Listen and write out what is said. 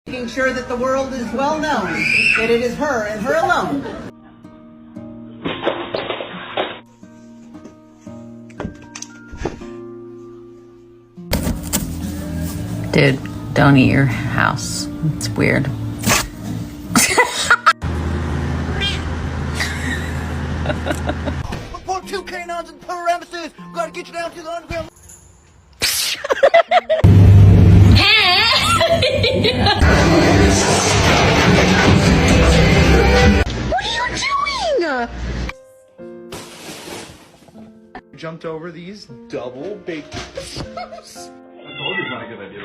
Making sure that the world is well known that it is her and her alone. Dude, don't eat your house. It's weird. Put 2 canines and parameters. We gotta get you down to the underground. What are you doing? Jumped over these double baked. I told you it's not a good idea.